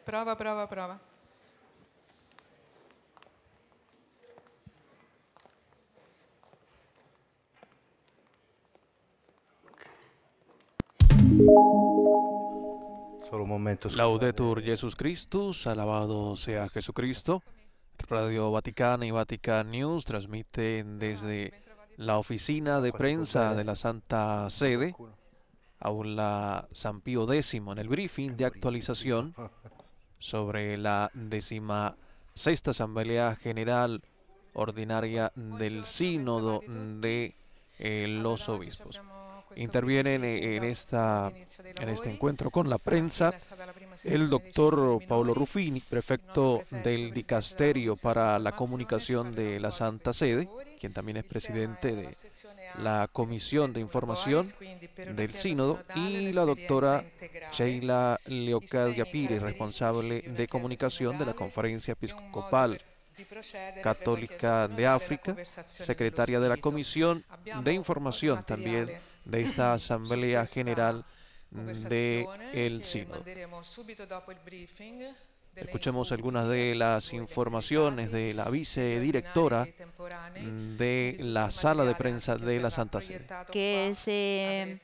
Prova, prova, prova. Solo un momento. Laudetur Jesus Christus, alabado sea Jesucristo. Radio Vaticana y Vatican News transmiten desde la oficina de prensa de la Santa Sede, Aula San Pío X, en el briefing de actualización sobre la 16ª Asamblea General Ordinaria del Sínodo de los Obispos. Intervienen en este encuentro con la prensa el doctor Paolo Ruffini, prefecto del Dicasterio para la Comunicación de la Santa Sede, quien también es presidente de la Comisión de Información del Sínodo, y la doctora Sheila Leocadia Pires, responsable de comunicación de la Conferencia Episcopal Católica de África, secretaria de la Comisión de Información también de esta Asamblea General del Sínodo. Escuchemos algunas de las informaciones de la vicedirectora de la sala de prensa de la Santa Sede. Que se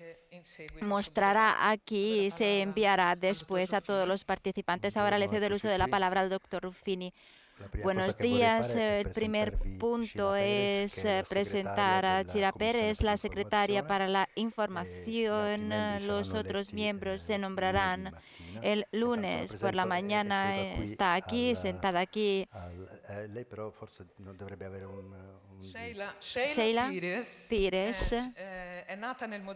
mostrará aquí y se enviará después a todos los participantes. Ahora le cedo el uso de la palabra al doctor Ruffini. Buenos días. El primer punto es presentar a Gira Pérez, la secretaria para la información. Los otros miembros se nombrarán el lunes por la mañana. Está aquí, sentada aquí. Sheila Pires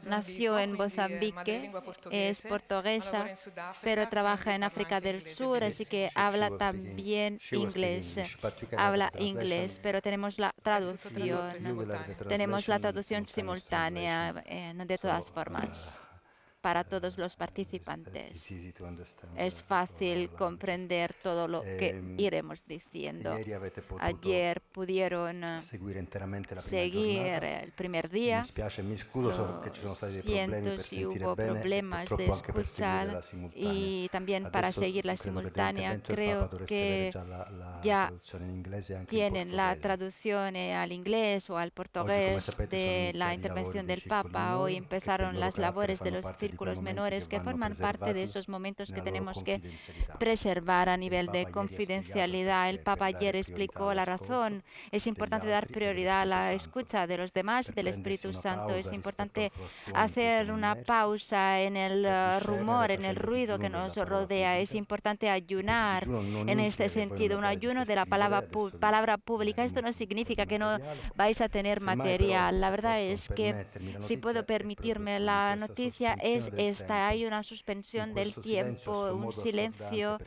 nació en Mozambique, es portuguesa, pero trabaja en África del Sur, así que habla también inglés. Habla inglés, pero tenemos la traducción. Tenemos la traducción simultánea, de todas formas, para todos los participantes. Es fácil comprender todo lo que iremos diciendo. Ayer pudieron seguir el primer día. Lo siento si hubo problemas de escuchar y también para seguir la simultánea. Creo que ya tienen la traducción al inglés o al portugués de la intervención del Papa. Hoy empezaron las labores de los círculos menores que forman parte de esos momentos que tenemos que preservar a nivel de confidencialidad. El Papa ayer explicó la razón. Es importante dar prioridad a la escucha de los demás, del Espíritu Santo. Es importante hacer una pausa en el rumor, en el ruido que nos rodea. Es importante ayunar en este sentido, un ayuno de la palabra pública. Esto no significa que no vais a tener material. La verdad es que, si puedo permitirme, la noticia es esta: hay una suspensión del tiempo, un silencio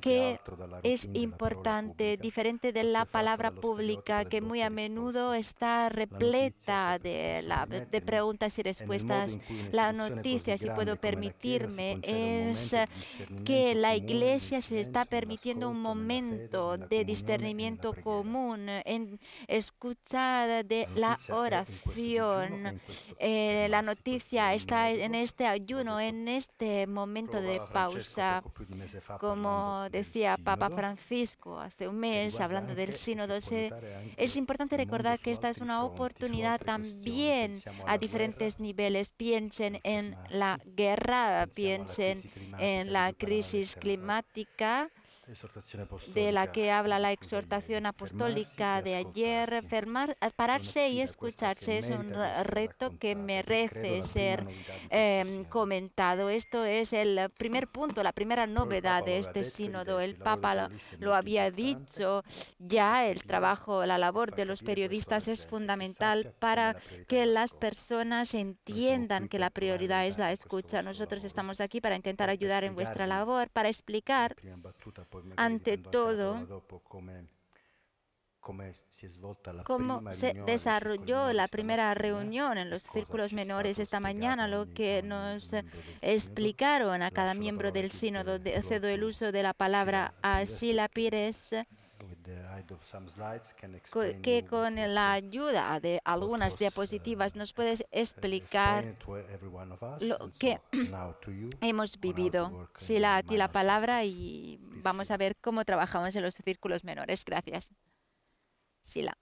que es importante, diferente de la palabra pública, que muy a menudo está repleta de preguntas y respuestas. La noticia, si puedo permitirme, es que la Iglesia se está permitiendo un momento de discernimiento común, en escuchar de la oración. La noticia está en este ayuno, en este momento de pausa. Como decía Papa Francisco hace un mes, hablando del sínodo, es importante recordar que esta es una oportunidad también a diferentes niveles. Piensen en la guerra, piensen en la crisis climática, de la que habla la exhortación apostólica de ayer. Pararse y escucharse es un reto que merece ser comentado. Esto es el primer punto, la primera novedad de este sínodo. El Papa lo había dicho ya: el trabajo, la labor de los periodistas es fundamental para que las personas entiendan que la prioridad es la escucha. Nosotros estamos aquí para intentar ayudar en vuestra labor, para explicar ante todo cómo se desarrolló la primera reunión en los círculos menores esta mañana, lo que nos explicaron a cada miembro del sínodo. Cedo el uso de la palabra a Sheila Pires, que con la ayuda de algunas diapositivas nos puedes explicar lo que hemos vivido. Sheila, a ti la palabra y vamos a ver cómo trabajamos en los círculos menores. Gracias. Sila.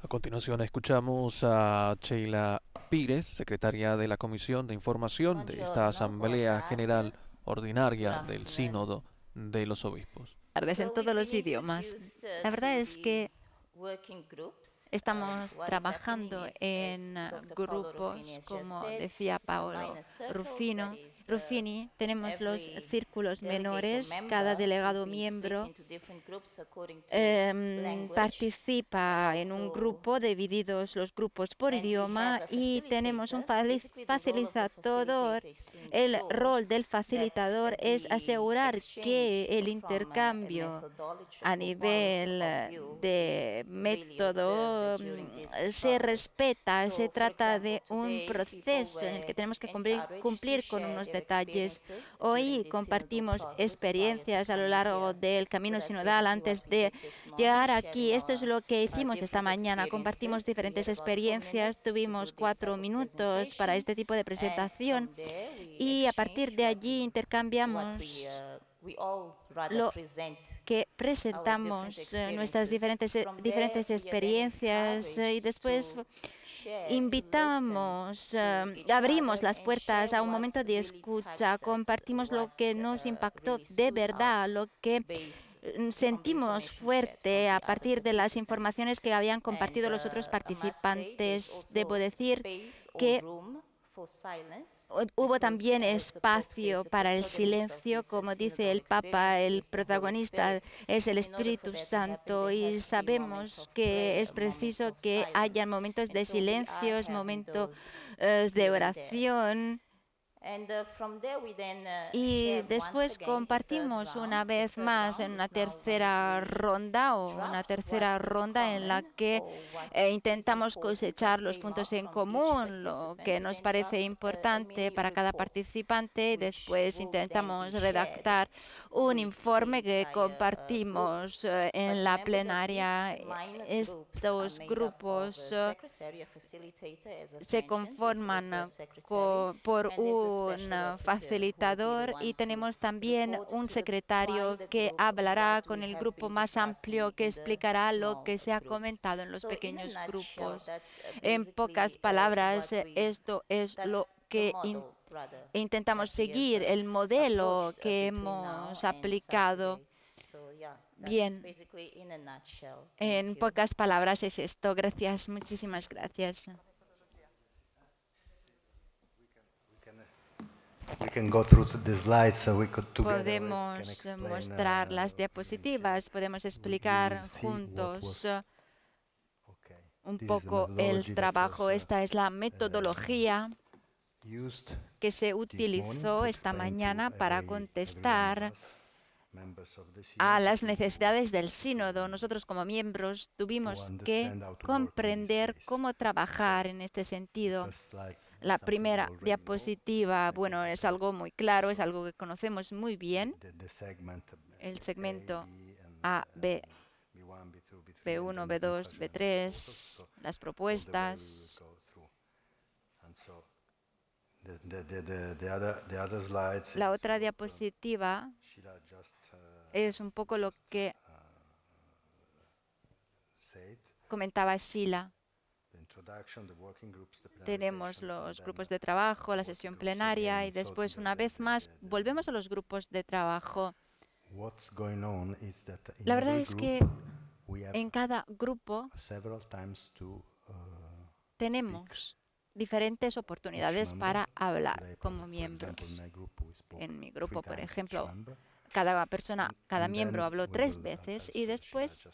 A continuación escuchamos a Sheila Pires, secretaria de la Comisión de Información de esta Asamblea General Ordinaria del Sínodo de los Obispos. Tardes en todos los idiomas. La verdad es que estamos trabajando en grupos, como decía Paolo Ruffini. Tenemos los círculos menores. Cada delegado miembro participa en un grupo, divididos los grupos por idioma, y tenemos un facilitador. El rol del facilitador es asegurar que el intercambio a nivel de método se respeta. Se trata de un proceso en el que tenemos que cumplir con unos detalles. Hoy compartimos experiencias a lo largo del camino sinodal antes de llegar aquí. Esto es lo que hicimos esta mañana. Compartimos diferentes experiencias. Tuvimos 4 minutos para este tipo de presentación y a partir de allí intercambiamos lo que presentamos, nuestras diferentes experiencias, y después abrimos las puertas a un momento de escucha, compartimos lo que nos impactó de verdad, lo que sentimos fuerte a partir de las informaciones que habían compartido los otros participantes. Debo decir que hubo también espacio para el silencio. Como dice el Papa, el protagonista es el Espíritu Santo, y sabemos que es preciso que haya momentos de silencio, momentos de oración. Y después compartimos una vez más en una tercera ronda en la que intentamos cosechar los puntos en común, lo que nos parece importante para cada participante, y después intentamos redactar un informe que compartimos en la plenaria. Estos grupos se conforman por un facilitador, y tenemos también un secretario que hablará con el grupo más amplio, que explicará lo que se ha comentado en los pequeños grupos. En pocas palabras, esto es lo que intentamos seguir, el modelo que hemos aplicado. Bien, en pocas palabras es esto. Gracias, muchísimas gracias. Podemos mostrar las diapositivas, podemos explicar juntos un poco el trabajo. Esta es la metodología que se utilizó esta mañana para contestar a las necesidades del sínodo. Nosotros como miembros tuvimos que comprender cómo trabajar en este sentido. La primera diapositiva, bueno, es algo muy claro, es algo que conocemos muy bien. El segmento A, B, B1, B2, B3, las propuestas. La otra diapositiva es un poco lo que comentaba Sheila. Tenemos los grupos de trabajo, la sesión plenaria, y después, una vez más, volvemos a los grupos de trabajo. La verdad es que en cada grupo tenemos diferentes oportunidades para hablar como miembros. En mi grupo, por ejemplo, cada miembro habló 3 veces, y después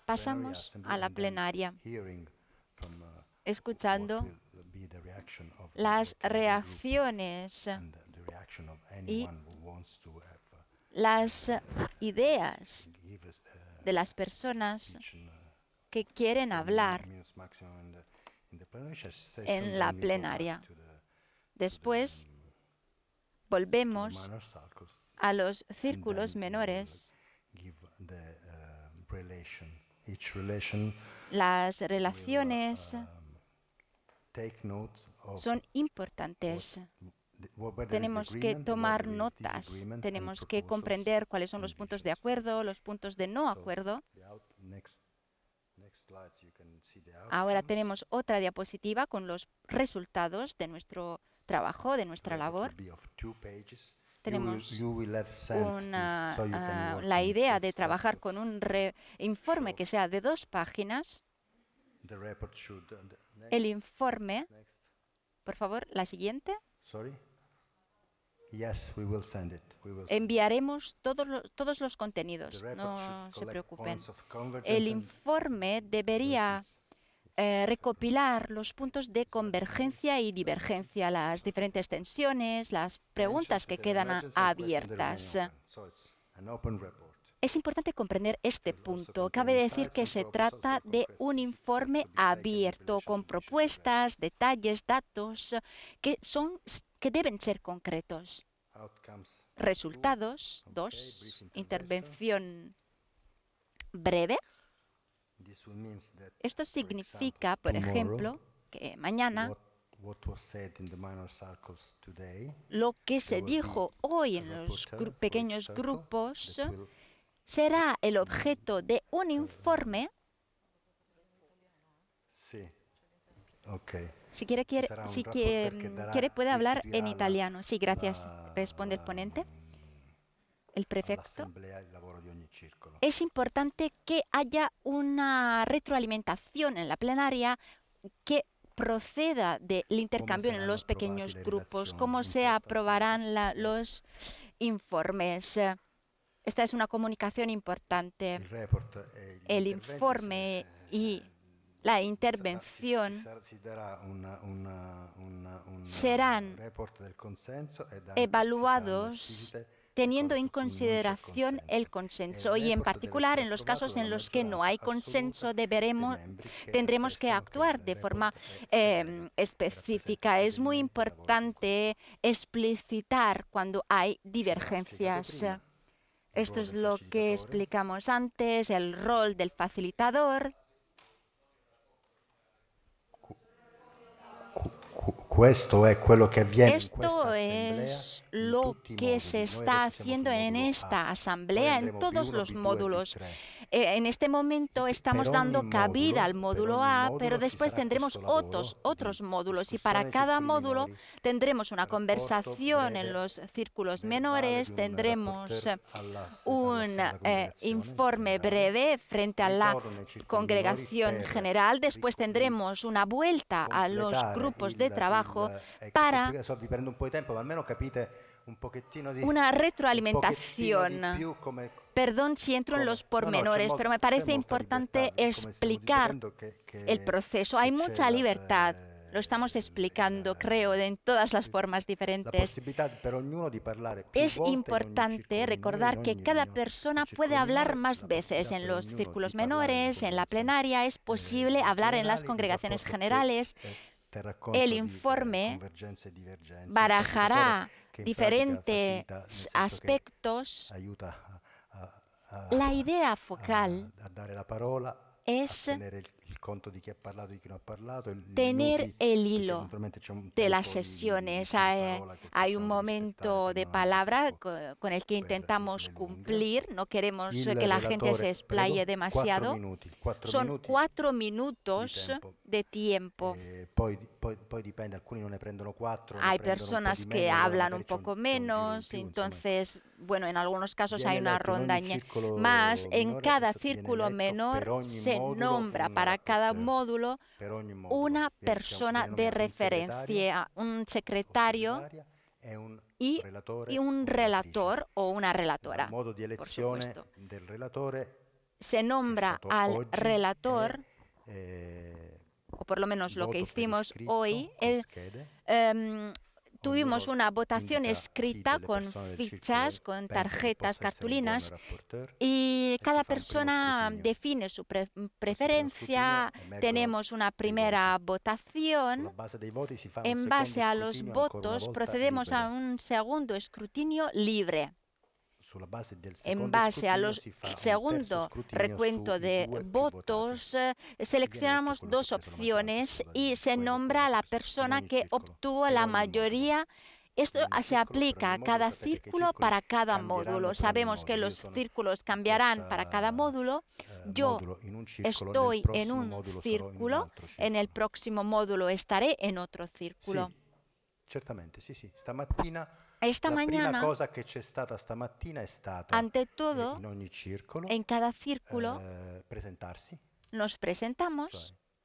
pasamos a la plenaria, escuchando las reacciones y las ideas de las personas que quieren hablar en la plenaria. Después volvemos a los círculos menores. Las relaciones son importantes. tenemos que tomar notas, tenemos que comprender cuáles son los puntos de acuerdo, los puntos de no acuerdo. Ahora tenemos otra diapositiva con los resultados de nuestro trabajo, de nuestra labor. Tenemos la idea de trabajar con un informe que sea de 2 páginas. El informe, por favor, la siguiente. Enviaremos todos los contenidos, no se preocupen. El informe debería recopilar los puntos de convergencia y divergencia, las diferentes tensiones, las preguntas que quedan abiertas. Es importante comprender este punto. Cabe decir que se trata de un informe abierto con propuestas, detalles, datos que deben ser concretos. Resultados, 2, intervención breve. Esto significa, por ejemplo, que mañana lo que se dijo hoy en los pequeños grupos será el objeto de un informe. Si quiere, puede hablar en italiano. Sí, gracias. Responde el ponente. El prefecto. Es importante que haya una retroalimentación en la plenaria que proceda del intercambio en los pequeños grupos. ¿Cómo se aprobarán los informes? Esta es una comunicación importante. El informe y la intervención serán evaluados teniendo en consideración el consenso y en particular en los casos en los que no hay consenso tendremos que actuar de forma específica. Es muy importante explicitar cuando hay divergencias. Esto es lo que explicamos antes, el rol del facilitador. Esto es lo que se está haciendo en esta asamblea en todos los módulos. En este momento estamos dando cabida al módulo A, pero después tendremos otros módulos y para cada módulo tendremos una conversación en los círculos menores, tendremos un informe breve frente a la congregación general, después tendremos una vuelta a los grupos de trabajo para una retroalimentación. Perdón si entro en los pormenores, pero me parece importante explicar el proceso. Hay mucha libertad. Lo estamos explicando, creo, en todas las formas diferentes. Es importante recordar que cada persona puede hablar más veces en los círculos menores, en la plenaria. Es posible hablar en las congregaciones generales. El informe barajará diferentes aspectos. La idea focal es tener el hilo de las sesiones. Hay un momento de palabra con el que intentamos cumplir. No queremos que la gente se explaye demasiado. Son 4 minutos de tiempo. Hay personas que hablan un poco menos, entonces, bueno, en algunos casos hay una ronda más. En cada círculo menor se nombra para cada módulo una persona de referencia, un secretario y un relator o una relatora, por supuesto. Se nombra al relator, o por lo menos lo que hicimos hoy, tuvimos una votación escrita con fichas, con tarjetas, cartulinas, y cada persona define su preferencia. Tenemos una primera votación. En base a los votos procedemos a un segundo escrutinio libre. En base al segundo recuento de votos, seleccionamos 2 opciones y se nombra a la persona que obtuvo la mayoría Esto se aplica a cada círculo para cada módulo. Sabemos que los círculos cambiarán para cada módulo. Yo estoy en un círculo, en el próximo módulo estaré en otro círculo. Certamente, sí, sí. Stamattina, esta mañana, prima cosa che c'è stata stamattina è stata, ante todo, in ogni circolo, en cada círculo, presentarsi. Nos presentamos.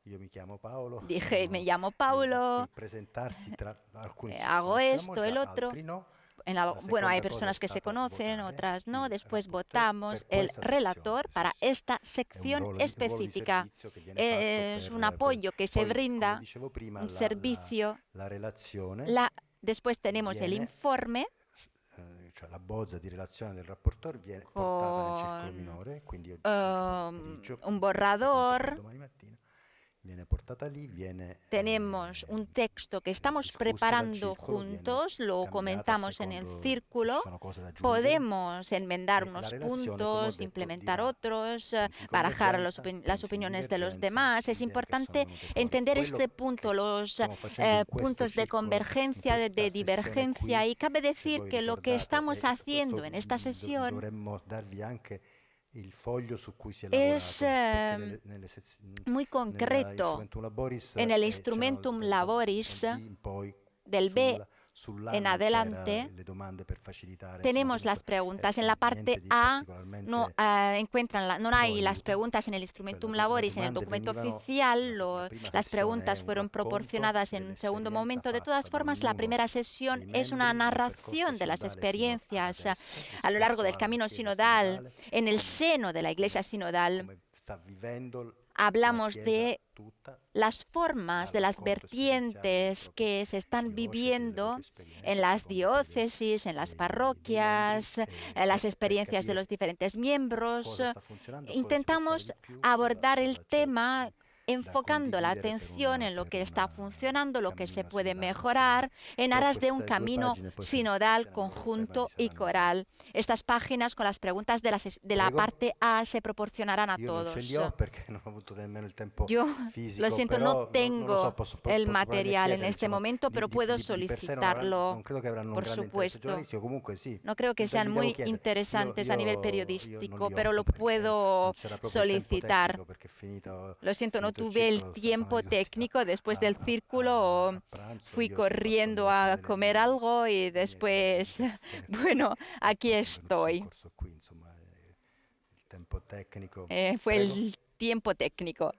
Cioè, io mi chiamo Paolo. Dije, me llamo Paulo, presentarsi tra alcuni hago esto, el otro. altri no. Bueno, hay personas que se conocen, otras no. Después votamos el relator para esta sección específica. Es un apoyo que se brinda, un servicio. Después tenemos el informe. Cioè la bozza di relazione del rapportore viene portata nel circolo minore, quindi un borrador. Domani mattina viene portata lì, tenemos un texto que estamos preparando juntos, lo comentamos en el círculo, podemos enmendar unos puntos, implementar otros, barajar las opiniones de los demás. Es importante entender este punto, los puntos de convergencia, de divergencia, y cabe decir que lo que estamos haciendo en esta sesión es muy concreto. En el Instrumentum Laboris del B en adelante tenemos las preguntas. En la parte A no hay las preguntas en el Instrumentum Laboris, en el documento oficial. Las preguntas fueron proporcionadas en un segundo momento. De todas formas, la primera sesión es una narración de las experiencias a lo largo del camino sinodal, en el seno de la Iglesia sinodal. Hablamos de las formas, de las vertientes que se están viviendo en las diócesis, en las parroquias, las experiencias de los diferentes miembros. Intentamos abordar el tema enfocando la atención en lo que está funcionando, lo que se puede mejorar, en aras de un camino sinodal, conjunto y coral. Estas páginas con las preguntas de la parte A se proporcionarán a todos. Yo, lo siento, no tengo el material en este momento, pero puedo solicitarlo, por supuesto. No creo que sean muy interesantes a nivel periodístico, pero lo puedo solicitar. Lo siento, no tuve el tiempo técnico. Después del círculo fui corriendo a comer algo y después, bueno, aquí estoy. Fue el tiempo técnico.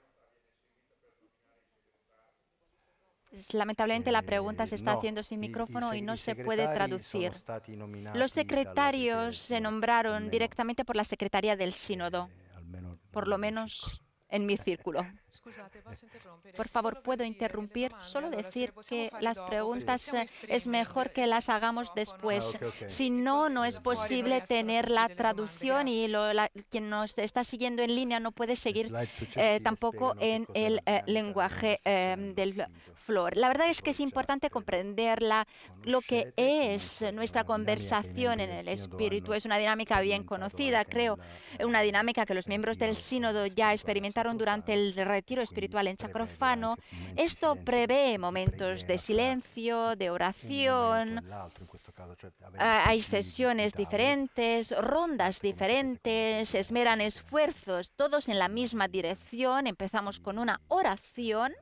Lamentablemente la pregunta se está haciendo sin micrófono y no se puede traducir. Los secretarios se nombraron directamente por la Secretaría del Sínodo, por lo menos en mi círculo. Por favor, ¿puedo interrumpir? Solo decir que las preguntas es mejor que las hagamos después. Si no, no es posible tener la traducción y quien nos está siguiendo en línea no puede seguir tampoco en el lenguaje del FLOR. La verdad es que es importante comprender lo que es nuestra conversación en el espíritu. Es una dinámica bien conocida, creo, una dinámica que los miembros del sínodo ya experimentaron durante el retiro espiritual en Sacrofano. Esto prevé momentos de silencio, de oración. Hay sesiones diferentes, rondas diferentes, se esmeran esfuerzos, todos en la misma dirección. Empezamos con una oración.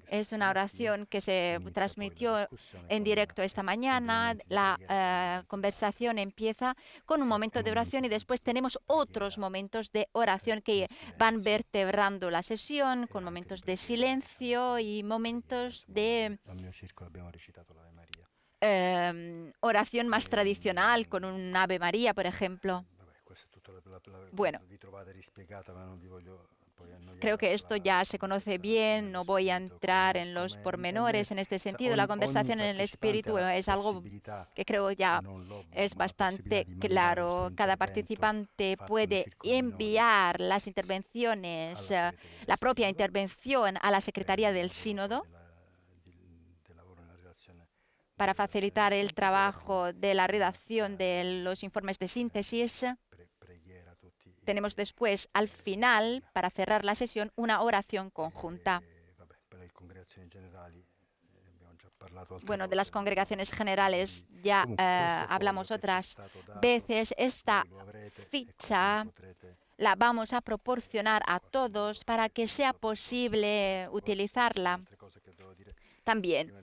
Es una oración que se transmitió en directo esta mañana. La conversación empieza con un momento de oración y después tenemos otros momentos de oración que van vertebrando la sesión con momentos de silencio y momentos de oración más tradicional con un Ave María, por ejemplo. Bueno. Creo que esto ya se conoce bien, no voy a entrar en los pormenores en este sentido. La conversación en el espíritu es algo que creo ya es bastante claro. Cada participante puede enviar las intervenciones, la propia intervención a la Secretaría del Sínodo para facilitar el trabajo de la redacción de los informes de síntesis. Tenemos después, al final, para cerrar la sesión, una oración conjunta. bueno, de las congregaciones generales ya hablamos otras veces. Esta ficha la vamos a proporcionar a todos para que sea posible utilizarla. También,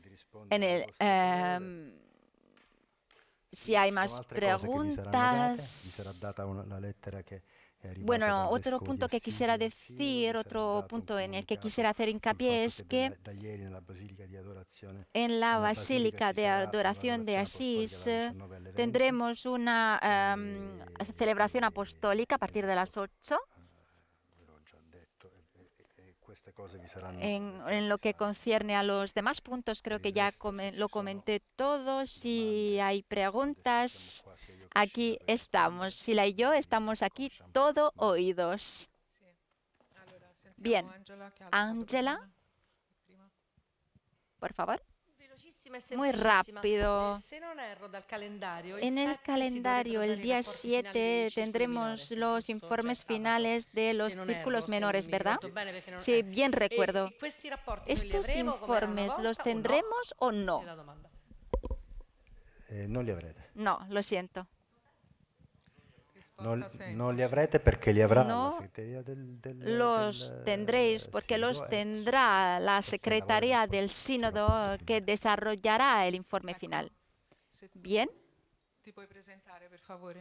si hay más preguntas. Bueno, otro punto que quisiera decir, otro punto en el que quisiera hacer hincapié es que en la Basílica de Adoración de Asís tendremos una celebración apostólica a partir de las 8. En lo que concierne a los demás puntos, creo que ya lo comenté todo. Si hay preguntas, aquí estamos. Sila y yo estamos aquí todo oídos. Bien, Ángela, por favor. Muy rápido. En el calendario, el día 7, tendremos los informes finales de los círculos menores, ¿verdad? Sí, bien recuerdo. ¿Estos informes los tendremos o no? No li avrete. No, lo siento. No li avrete perché li avrà la No Secretaría los tendréis porque los tendrá la Secretaría del Sínodo que desarrollará el informe final. Bien.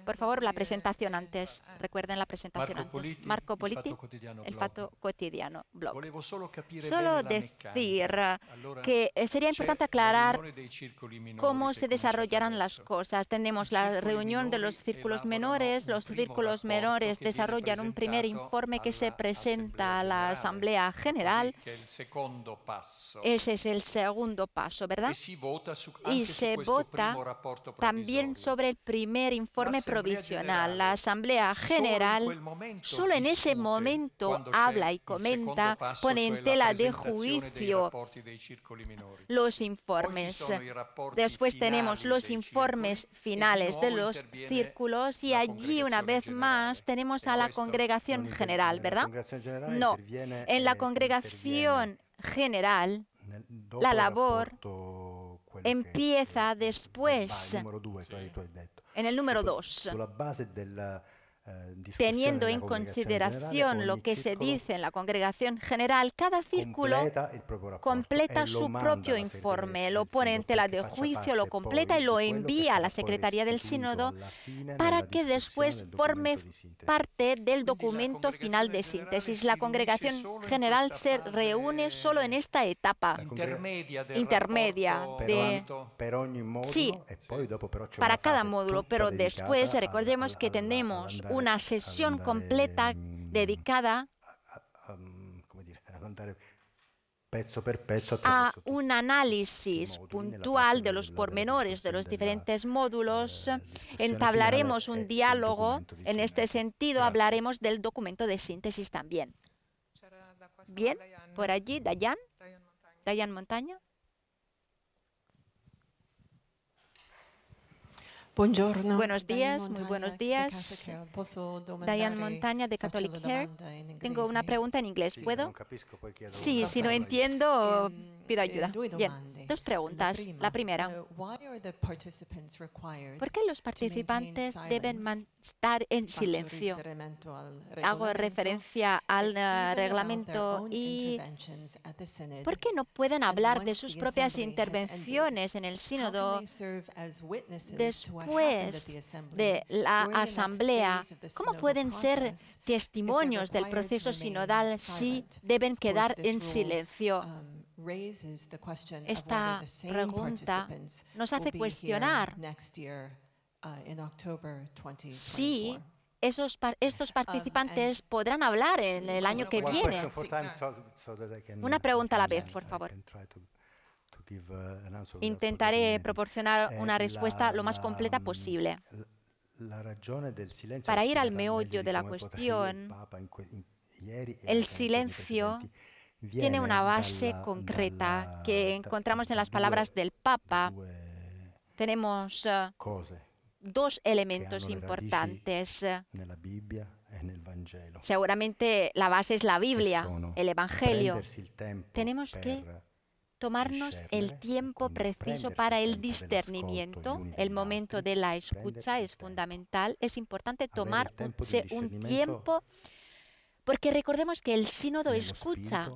Por favor, la presentación antes. Recuerden la presentación antes. Marco Politi, El Fatto Quotidiano, blog. Solo decir que sería importante aclarar cómo se desarrollarán las cosas. Tenemos la reunión de los círculos menores. Los círculos menores desarrollan un primer informe que se presenta a la Asamblea General. Ese es el segundo paso, ¿verdad? Y se vota también sobre el primer informe provisional. La Asamblea General solo en ese momento habla y comenta, pone en tela de juicio los informes. Después tenemos los informes finales de los círculos y allí una vez más tenemos a la Congregación General, ¿verdad? No, en la Congregación General la labor empieza después, en el número 2. Teniendo en consideración lo que se dice en la Congregación General, cada círculo completa su propio informe, lo pone en tela de juicio, lo completa y lo envía a la Secretaría del Sínodo para que después forme parte del documento final de síntesis. La Congregación General se reúne solo en esta etapa intermedia sí, para cada módulo, pero después recordemos que tenemos una sesión completa dedicada a un análisis puntual de los pormenores de los diferentes módulos. Entablaremos un diálogo. En este sentido, hablaremos del documento de síntesis también. Bien, por allí, Dayan Montaña. Buenos días, muy buenos días. Dayan Montaña de Catholic Care. Tengo una pregunta en inglés, ¿puedo? Sí, si no entiendo, pido ayuda. Bien, dos preguntas. La primera, ¿por qué los participantes deben estar en silencio? Hago referencia al reglamento y ¿por qué no pueden hablar de sus propias intervenciones en el sínodo después de la asamblea? ¿Cómo pueden ser testimonios del proceso sinodal si deben quedar en silencio? Esta pregunta nos hace cuestionar si estos participantes podrán hablar en el año que viene. Una pregunta a la vez, por favor. Intentaré proporcionar una respuesta lo más completa posible. Para ir al meollo de la cuestión, el silencio tiene una base concreta que encontramos en las palabras del Papa. Tenemos dos elementos importantes. Seguramente la base es la Biblia, el Evangelio. Tenemos que tomarnos el tiempo preciso para el discernimiento. El momento de la escucha es fundamental. Es importante tomarse un tiempo, porque recordemos que el sínodo escucha.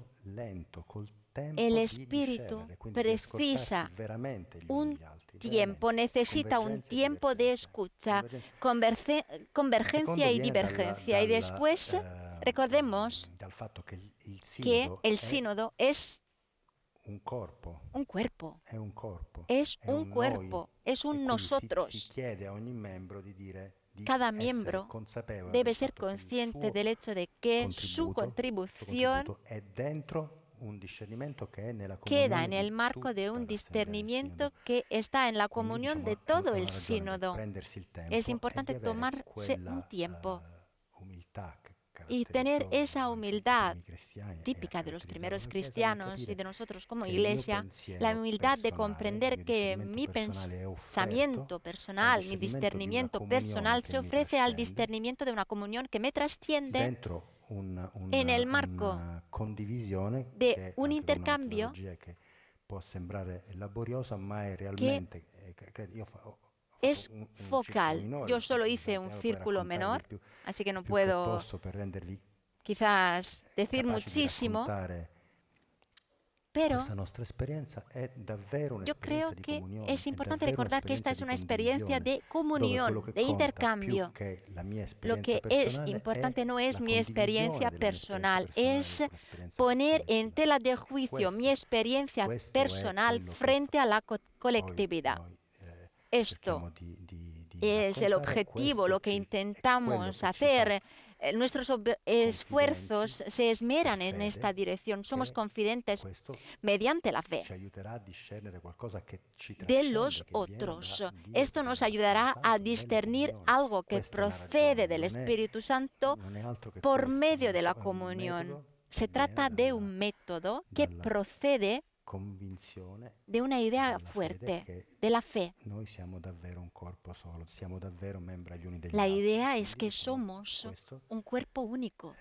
El espíritu precisa un tiempo, necesita un tiempo de escucha, convergencia y divergencia. Y después recordemos que el sínodo es un cuerpo, es un nosotros. Cada miembro debe ser consciente del hecho de que su contribución queda en el marco de un discernimiento que está en la comunión de todo el sínodo. Es importante tomarse un tiempo y tener esa humildad típica de los primeros cristianos y de nosotros como iglesia, la humildad de comprender que mi pensamiento personal, mi discernimiento personal se ofrece al discernimiento de una comunión que me trasciende en el marco de un intercambio que es focal. Yo solo hice un círculo menor, así que no puedo quizás decir muchísimo, pero yo creo que es importante recordar que esta es una experiencia de comunión, de intercambio. Lo que es importante no es mi experiencia personal, es poner en tela de juicio mi experiencia personal frente a la colectividad. Esto es el objetivo, lo que intentamos hacer. Nuestros esfuerzos se esmeran en esta dirección. Somos confidentes mediante la fe de los otros. Esto nos ayudará a discernir algo que procede del Espíritu Santo por medio de la comunión. Se trata de un método que procede de una idea fuerte, de la fe. La idea es que somos un cuerpo único.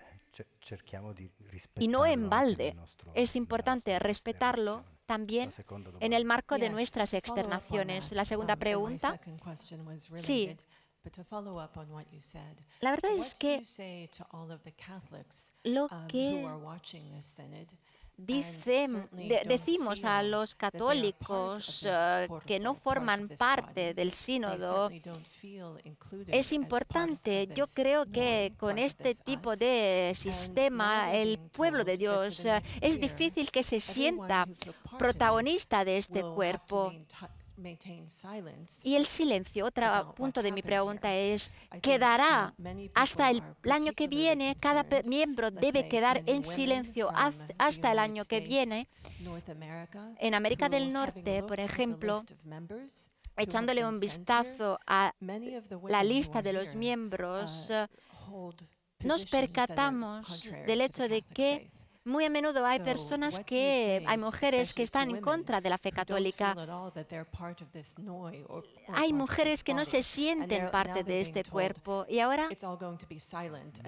Y no en balde. Es importante respetarlo también en el marco de nuestras externaciones. La segunda pregunta. Sí. La verdad es que lo que decimos a los católicos que no forman parte del sínodo es importante. Yo creo que con este tipo de sistema el pueblo de Dios es difícil que se sienta protagonista de este cuerpo. Y el silencio, otro punto de mi pregunta es, ¿quedará hasta el año que viene? Cada miembro debe quedar en silencio hasta el año que viene. En América del Norte, por ejemplo, echándole un vistazo a la lista de los miembros, nos percatamos del hecho de que muy a menudo hay mujeres que están en contra de la fe católica. Hay mujeres que no se sienten parte de este cuerpo y ahora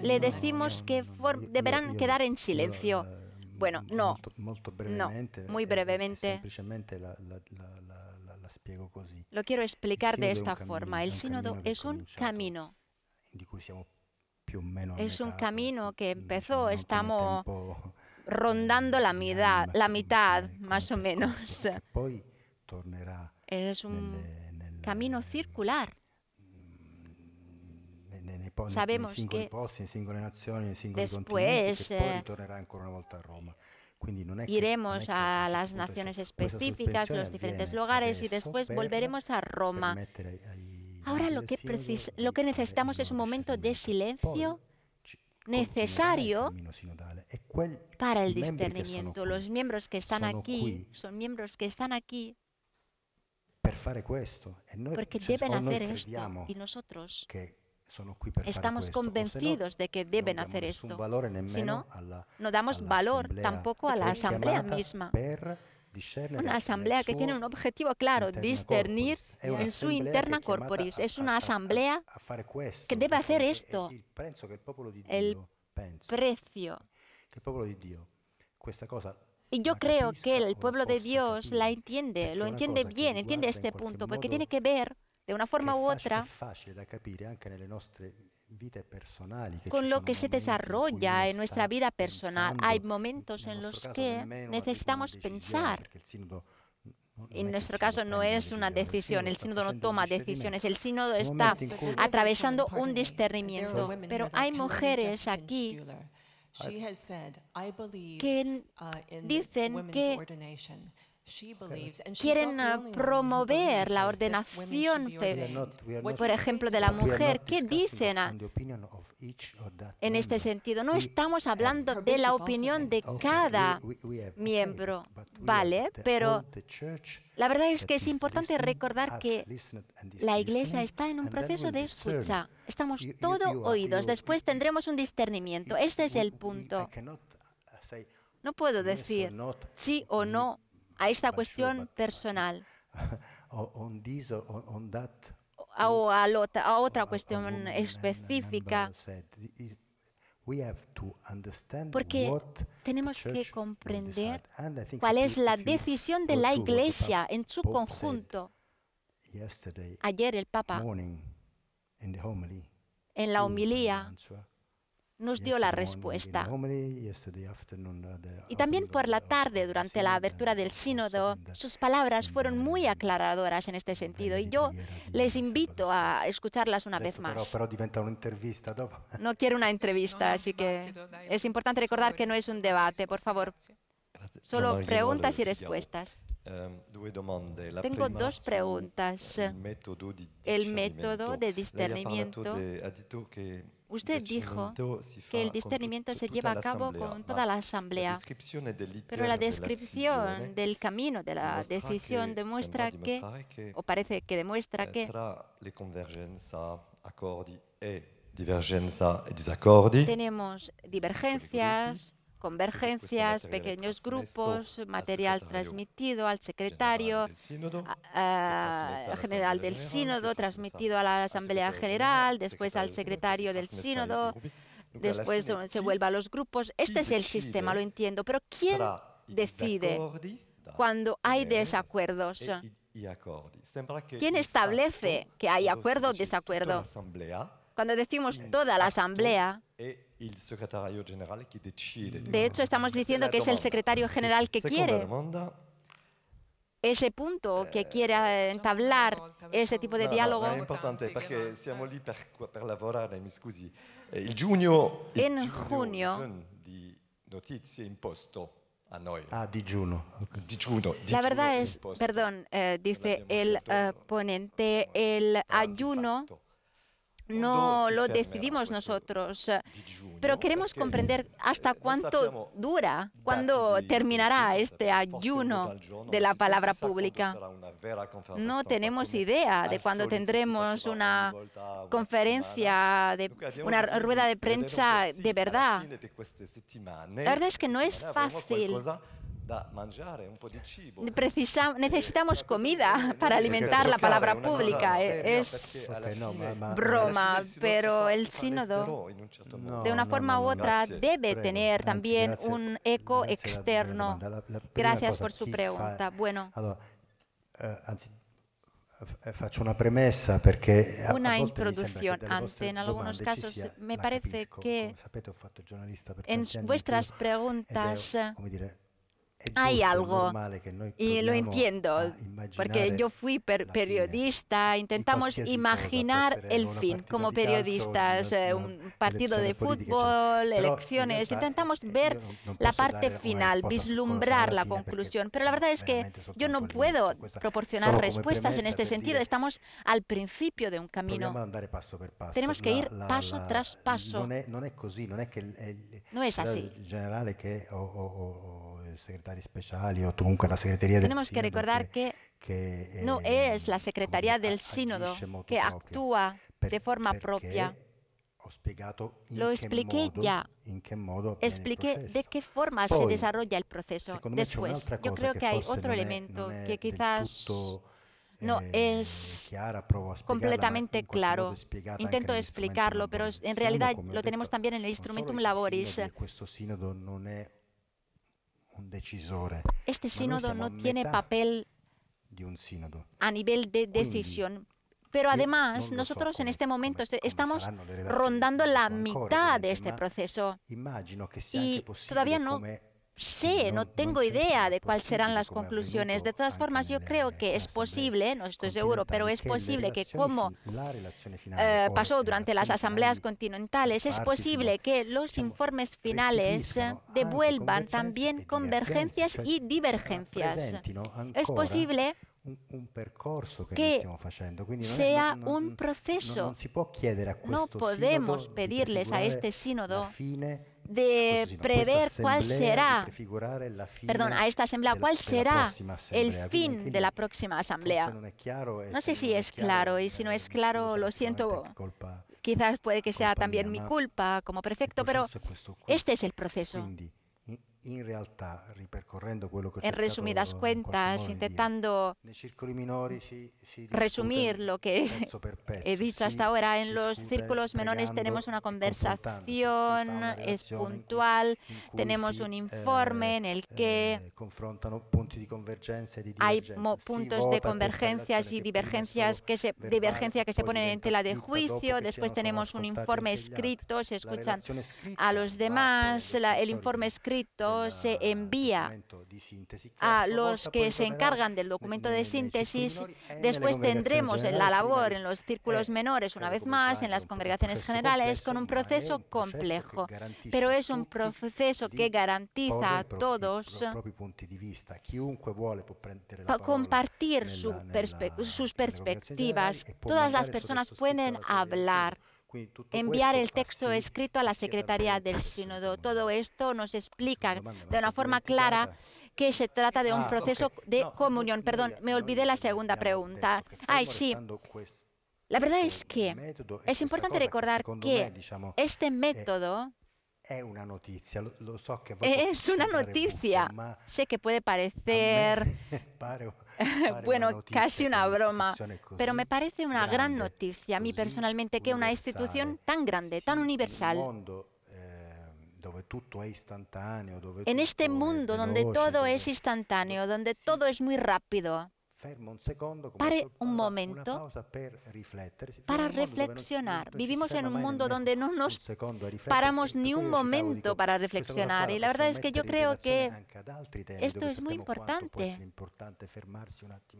le decimos que deberán quedar en silencio. Bueno, no, muy brevemente. Lo quiero explicar de esta forma. El sínodo es un camino. Es un camino que empezó, estamos rondando la mitad, más o menos. Es un camino circular. Sabemos que después iremos a las naciones específicas, los diferentes lugares, y después volveremos a Roma. Ahora lo que necesitamos es un momento de silencio necesario para el discernimiento. Los miembros que están aquí son miembros que están aquí porque deben hacer esto, y nosotros estamos convencidos de que deben hacer esto. Si no, no damos valor tampoco a la asamblea misma. Una asamblea que tiene un objetivo claro, discernir en su interna corporis. Es una asamblea que debe hacer esto. El precio Y yo creo que el pueblo de Dios la entiende, lo entiende bien, entiende este punto, porque tiene que ver, de una forma u otra, con lo que se desarrolla en nuestra vida personal. Hay momentos en los que necesitamos pensar. En nuestro caso no es una decisión, el sínodo no toma decisiones, el sínodo está atravesando un discernimiento. Pero hay mujeres aquí que dicen que quieren promover la ordenación, por ejemplo, de la mujer. ¿Qué dicen en este sentido? No estamos hablando de la opinión de cada miembro, ¿vale? Pero la verdad es que es importante recordar que la Iglesia está en un proceso de escucha. Estamos todos oídos. Después tendremos un discernimiento. Este es el punto. No puedo decir sí o no a esta cuestión personal o a otra cuestión específica, porque tenemos que comprender cuál es la decisión de la Iglesia en su conjunto. Ayer el Papa, en la homilía, nos dio la respuesta. Y también por la tarde, durante la apertura del sínodo, sus palabras fueron muy aclaradoras en este sentido. Y yo les invito a escucharlas una vez más. No quiero una entrevista, así que es importante recordar que no es un debate, por favor. Solo preguntas y respuestas. Tengo dos preguntas. El método de discernimiento. Usted dijo que el discernimiento se lleva a cabo con toda la asamblea, pero la descripción del camino de la decisión demuestra que, o parece que demuestra que, tenemos divergencias, convergencias, pequeños grupos, material transmitido al secretario general del sínodo, transmitido a la asamblea general, después al secretario del sínodo, después se vuelve a los grupos. Este es el sistema, lo entiendo, pero ¿quién decide cuando hay desacuerdos? ¿Quién establece que hay acuerdo o desacuerdo? Cuando decimos toda la asamblea, de hecho estamos diciendo que es el secretario general que quiere ese punto, que quiere entablar ese tipo de diálogo. En junio, la verdad es, perdón, dice el ponente, el ayuno no lo decidimos nosotros, pero queremos comprender hasta cuánto dura, cuándo terminará este ayuno de la palabra pública. No tenemos idea de cuándo tendremos una conferencia, una rueda de prensa de verdad. La verdad es que no es fácil. Necesitamos comida para alimentar la palabra pública. Es broma, pero el sínodo, de una forma u otra, debe tener también un eco externo. Gracias por su pregunta. Bueno. Una introducción antes. En algunos casos me parece que en vuestras preguntas hay algo, y lo entiendo, porque yo fui periodista, intentamos imaginar el fin como periodistas, un partido de fútbol, elecciones, intentamos ver la parte final, vislumbrar la conclusión, pero la verdad es que yo no puedo proporcionar respuestas en este sentido, estamos al principio de un camino, tenemos que ir paso tras paso, no es así. Tenemos que recordar que no es la Secretaría del Sínodo que actúa de forma propia. Lo expliqué ya. Expliqué de qué forma se desarrolla el proceso. Después, yo creo que hay otro elemento que quizás no es completamente claro. Intento explicarlo, pero en realidad lo tenemos también en el Instrumentum Laboris. Este sínodo no tiene papel a nivel de decisión. Pero además, nosotros en este momento estamos rondando la mitad de este proceso y todavía no sé, no tengo idea de cuáles serán las conclusiones. De todas formas, yo creo que es posible, no estoy seguro, pero es posible que como pasó durante las asambleas continentales, es posible que los informes finales devuelvan también convergencias y divergencias. Es posible que sea un proceso. No podemos pedirles a este sínodo de prever cuál será, a esta asamblea, cuál será el fin de la próxima asamblea. No sé si es claro, y si no es claro, lo siento. Quizás puede que sea también mi culpa como prefecto, pero este es el proceso. En resumidas cuentas, intentando resumir lo que he dicho hasta ahora, en los círculos menores tenemos una conversación, es puntual, tenemos un informe en el que hay puntos de convergencias y divergencia que se ponen en tela de juicio. Después tenemos un informe escrito, se escuchan a los demás, el informe escrito se envía a los que se encargan del documento de síntesis. Después tendremos la labor en los círculos menores, una vez más, en las congregaciones generales, con un proceso complejo. Pero es un proceso que garantiza a todos compartir sus perspectivas. Todas las personas pueden hablar. Enviar el texto escrito a la Secretaría del Sínodo. Todo esto nos explica de una forma clara que se trata de un proceso de comunión. Perdón, me olvidé la segunda pregunta. Sí. La verdad es que es importante recordar que este método es una noticia. Sé que puede parecer, bueno, casi una broma, pero me parece una gran noticia a mí personalmente que una institución tan grande, tan universal, en este mundo donde todo es instantáneo, donde todo es muy rápido, pare un momento para reflexionar. Vivimos en un mundo donde no nos paramos ni un momento para reflexionar, y la verdad es que yo creo que esto es muy importante.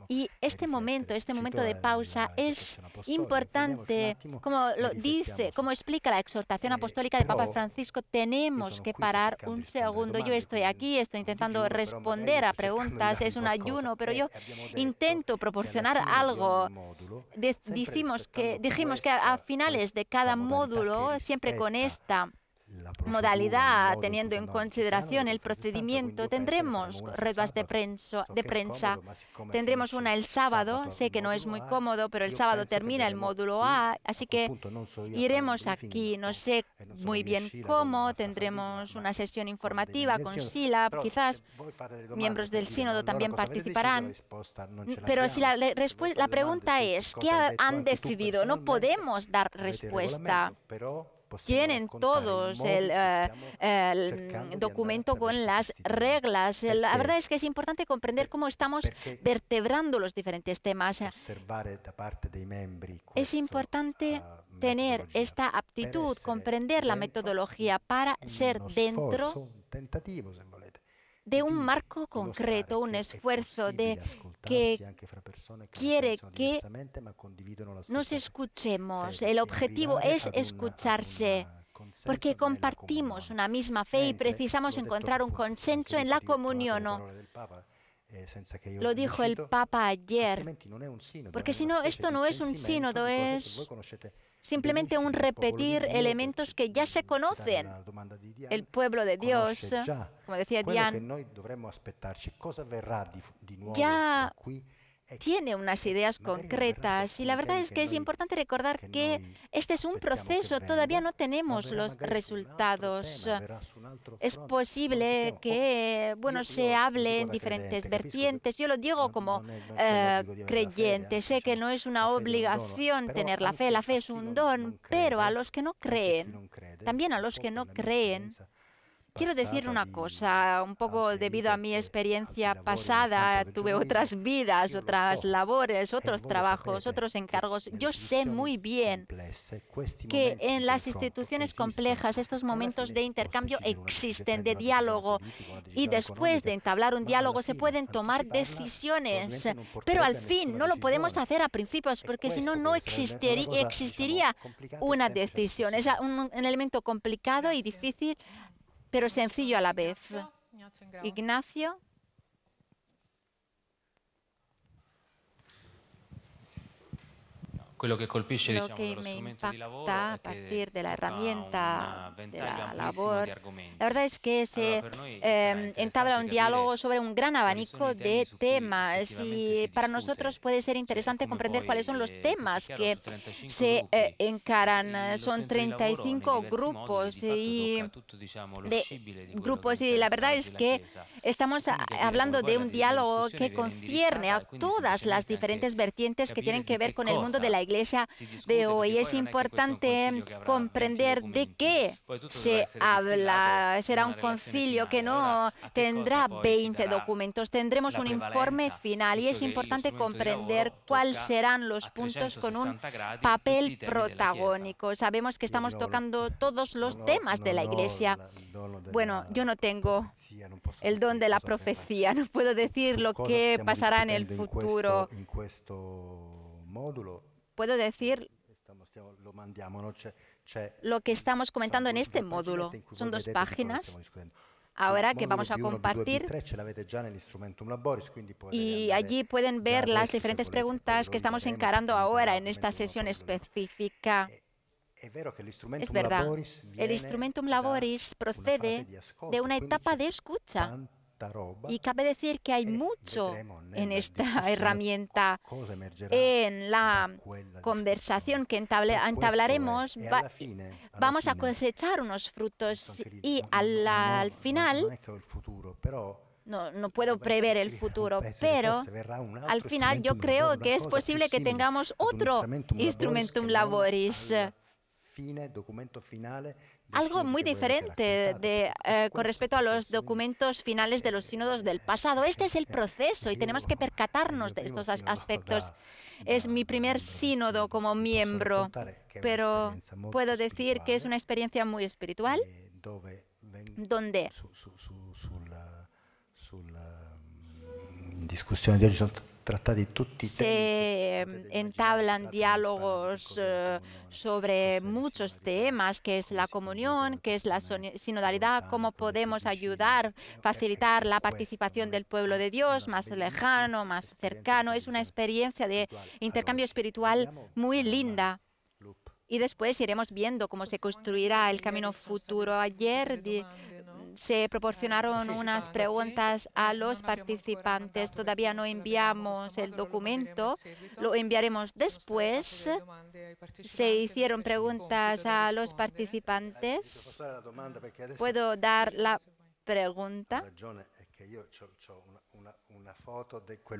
Y este momento de pausa es importante, como lo dice, como explica la exhortación apostólica de Papa Francisco, tenemos que parar un segundo. Yo estoy aquí, estoy intentando responder a preguntas, es un ayuno, pero yo intento proporcionar algo. Dijimos que a finales de cada módulo, siempre con esta modalidad, teniendo en consideración el procedimiento, tendremos ruedas de prensa. Tendremos una el sábado, sé que no es muy cómodo, pero el sábado termina el módulo A, así que iremos aquí, no sé muy bien cómo, tendremos una sesión informativa con Sila, quizás miembros del sínodo también participarán, pero si la pregunta es, ¿qué han decidido? No podemos dar respuesta. Tienen todos el documento con las reglas. La verdad es que es importante comprender cómo estamos vertebrando los diferentes temas. Es importante tener esta aptitud, comprender la metodología para ser dentro de un marco concreto, un esfuerzo que quiere que nos escuchemos. El objetivo es escucharse, porque compartimos una misma fe y precisamos encontrar un consenso en la comunión. Lo dijo el Papa ayer, porque si no, esto no es un sínodo, es simplemente un repetir elementos que ya se conocen. El pueblo de Dios, como decía Diane, ya tiene unas ideas concretas, y la verdad es que es importante recordar que este es un proceso, todavía no tenemos los resultados. Es posible que, se hable en diferentes vertientes. Yo lo digo como creyente, sé que no es una obligación tener la fe es un don, pero a los que no creen, también a los que no creen, quiero decir una cosa, un poco debido a mi experiencia pasada, tuve otras vidas, otras labores, otros trabajos, otros encargos. Yo sé muy bien que en las instituciones complejas estos momentos de intercambio existen, de diálogo, y después de entablar un diálogo se pueden tomar decisiones, pero al fin no lo podemos hacer a principios, porque si no, no existiría una decisión. Es un elemento complicado y difícil, pero sencillo a la vez. Ignacio. Lo que me impacta a partir de la herramienta de la labor, la verdad es que se entabla un diálogo sobre un gran abanico de temas, y para nosotros puede ser interesante comprender cuáles son los temas que se encaran. Son 35 grupos y la verdad es que estamos hablando de un diálogo que concierne a todas las diferentes vertientes que tienen que ver con el mundo de la Iglesia de hoy. Es importante comprender de qué se habla. Será un concilio que no tendrá 20 documentos, tendremos un informe final, y es importante comprender cuáles serán los puntos con un papel protagónico. Sabemos que estamos tocando todos los temas de la Iglesia. Bueno, yo no tengo el don de la profecía, no puedo decir lo que pasará en el futuro. Puedo decir lo que estamos comentando en este módulo. Son 2 páginas ahora que vamos a compartir, y allí pueden ver las diferentes preguntas que estamos encarando ahora en esta sesión específica. Es verdad, el Instrumentum Laboris procede de una etapa de escucha. Y cabe decir que hay mucho en esta herramienta. En la conversación que entablaremos vamos a cosechar unos frutos, y al final, no puedo prever el futuro, pero al final yo creo que es posible que tengamos otro Instrumentum Laboris. Algo muy diferente con respecto a los documentos finales de los sínodos del pasado. Este es el proceso y tenemos que percatarnos de estos aspectos. Es mi primer sínodo como miembro, pero puedo decir que es una experiencia muy espiritual, donde se entablan diálogos sobre muchos temas, que es la comunión, que es la sinodalidad, cómo podemos ayudar, facilitar la participación del pueblo de Dios más lejano, más cercano. Es una experiencia de intercambio espiritual muy linda. Y después iremos viendo cómo se construirá el camino futuro. Ayer se proporcionaron unas preguntas a los participantes. Todavía no enviamos el documento, lo enviaremos después. Se hicieron preguntas a los participantes. ¿Puedo dar la pregunta?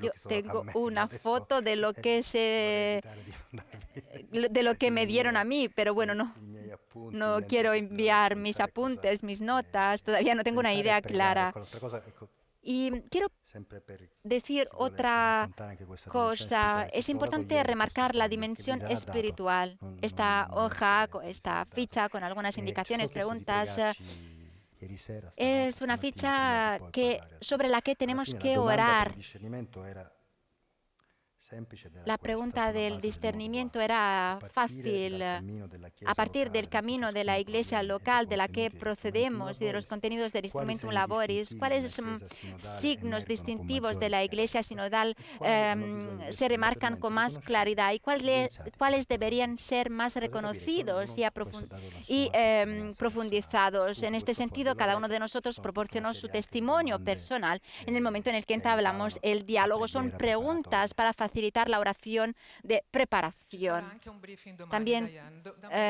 Yo tengo una foto de lo que me dieron a mí, pero bueno, no quiero enviar mis apuntes, mis notas, todavía no tengo una idea clara. Y quiero decir otra cosa. Es importante remarcar la dimensión espiritual. Esta hoja, esta ficha con algunas indicaciones, preguntas, es una ficha sobre la que tenemos que orar. La pregunta del discernimiento era fácil. A partir del camino de la Iglesia local de la que procedemos y de los contenidos del Instrumentum Laboris, ¿cuáles signos distintivos de la Iglesia sinodal se remarcan con más claridad y cuáles deberían ser más reconocidos y profundizados? En este sentido, cada uno de nosotros proporcionó su testimonio personal en el momento en el que entablamos el diálogo. Son preguntas para facilitar la oración de preparación. También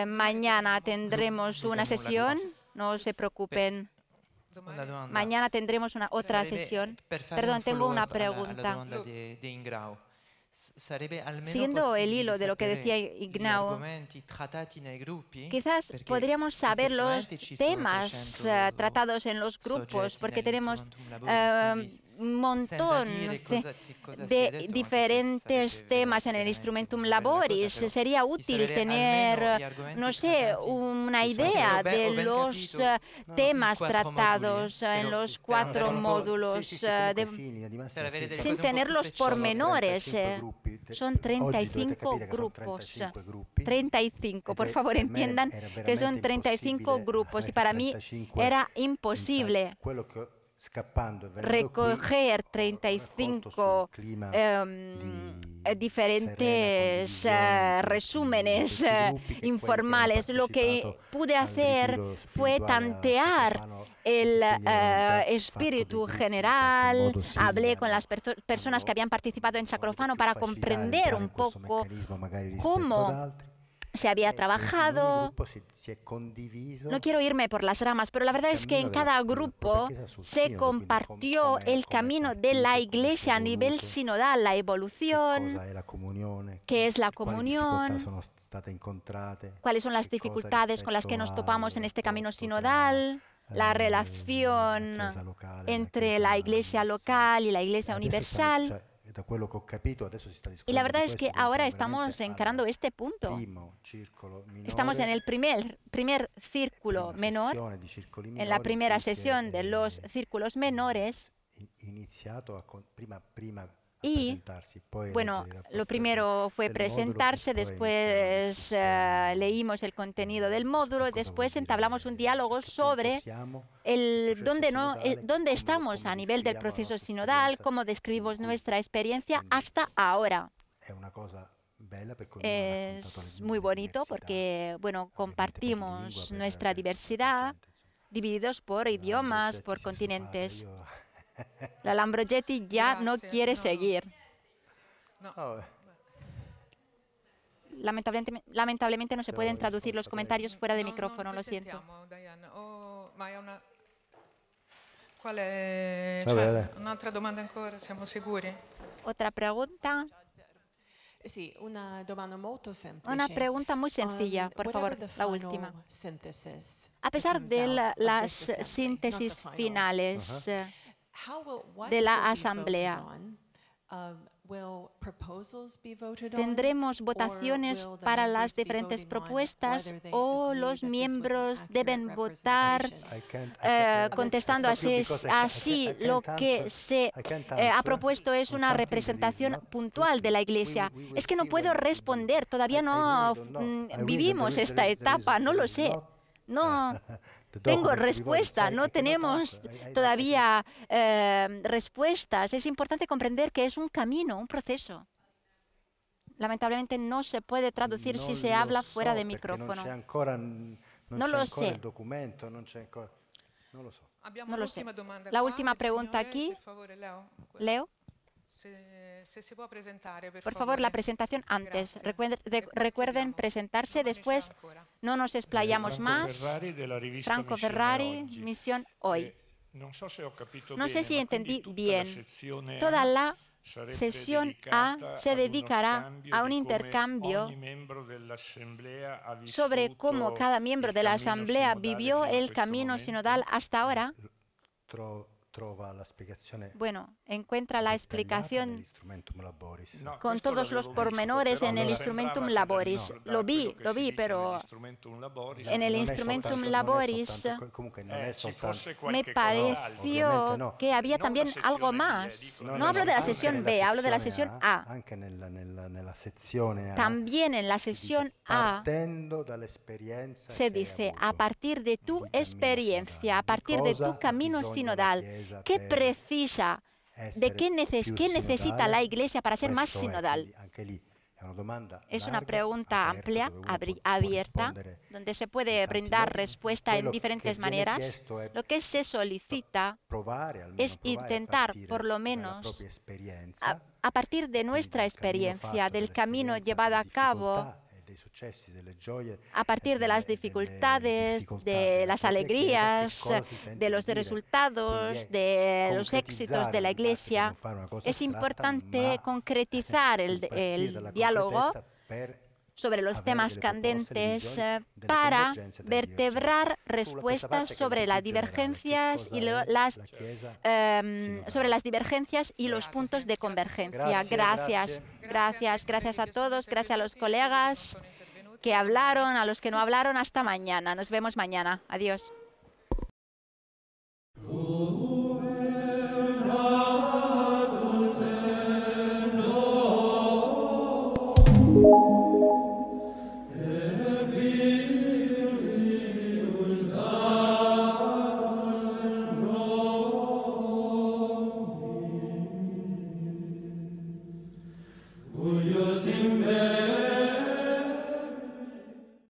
mañana tendremos una sesión, no se preocupen. Mañana tendremos otra sesión. Perdón, tengo una pregunta. siguiendo el hilo de lo que decía Ignao, quizás podríamos saber los temas tratados en los grupos, porque tenemos un montón de diferentes temas en el Instrumentum Laboris. Sería útil tener, no sé, una idea de los temas tratados en los 4 módulos, sin tener los pormenores. Son 35 grupos. 35, por favor, entiendan que son 35 grupos y para mí era imposible recoger 35 diferentes resúmenes informales. Lo que pude hacer fue tantear el espíritu general, hablé con las personas que habían participado en Sacrofano para comprender un poco cómo se había trabajado. No quiero irme por las ramas, pero la verdad es que en cada grupo se compartió el camino de la Iglesia a nivel sinodal, la evolución, qué es la comunión, cuáles son las dificultades con las que nos topamos en este camino sinodal, la relación entre la Iglesia local y la Iglesia universal. Y la verdad es que ahora estamos encarando este punto. Estamos en el primer círculo menor, en la primera sesión de los círculos menores. Y, bueno, lo primero fue presentarse, después leímos el contenido del módulo, después entablamos un diálogo sobre dónde estamos a nivel del proceso sinodal, cómo describimos nuestra experiencia hasta ahora. Es muy bonito porque, bueno, compartimos nuestra diversidad, divididos por idiomas, por continentes. La Lambrogetti ya no quiere seguir. Lamentablemente no se pueden traducir los comentarios fuera de micrófono, lo siento. ¿Otra pregunta? Sí, una pregunta muy sencilla, por favor, la última. A pesar de las síntesis finales de la Asamblea, ¿tendremos votaciones para las diferentes propuestas o los miembros deben votar contestando así lo que se ha propuesto es una representación puntual de la Iglesia? Es que no puedo responder, todavía no vivimos esta etapa, no lo sé. No tengo respuesta, no tenemos todavía respuestas. Es importante comprender que es un camino, un proceso. Lamentablemente no se puede traducir si se habla fuera de micrófono. No lo sé. No lo sé. La última pregunta aquí. Leo. Por favor, la presentación antes. Recuerden presentarse, después no nos explayamos más. Franco Ferrari, Misión Hoy. No sé si entendí bien. Toda la sesión A se dedicará a un intercambio sobre cómo cada miembro de la Asamblea vivió el camino sinodal hasta ahora. Bueno, encuentra la explicación con todos los pormenores en el Instrumentum Laboris. Lo vi, pero en el Instrumentum Laboris me pareció que había también algo más. No hablo de la sesión B, hablo de la sesión A. También en la sesión A se dice, a partir de tu experiencia, a partir de tu camino sinodal, ¿qué precisa? ¿Qué necesita la Iglesia para ser más sinodal? Es una pregunta amplia, abierta, donde se puede brindar respuesta en diferentes maneras. Lo que se solicita es intentar, por lo menos, a partir de nuestra experiencia, del camino llevado a cabo a partir de las dificultades, de las alegrías, de los resultados, de los éxitos de la Iglesia. Es importante concretizar el diálogo sobre los temas candentes para vertebrar respuestas sobre las divergencias y sobre las divergencias y los puntos de convergencia. Gracias a todos, gracias a los colegas que hablaron, a los que no hablaron. Hasta mañana. Nos vemos mañana. Adiós.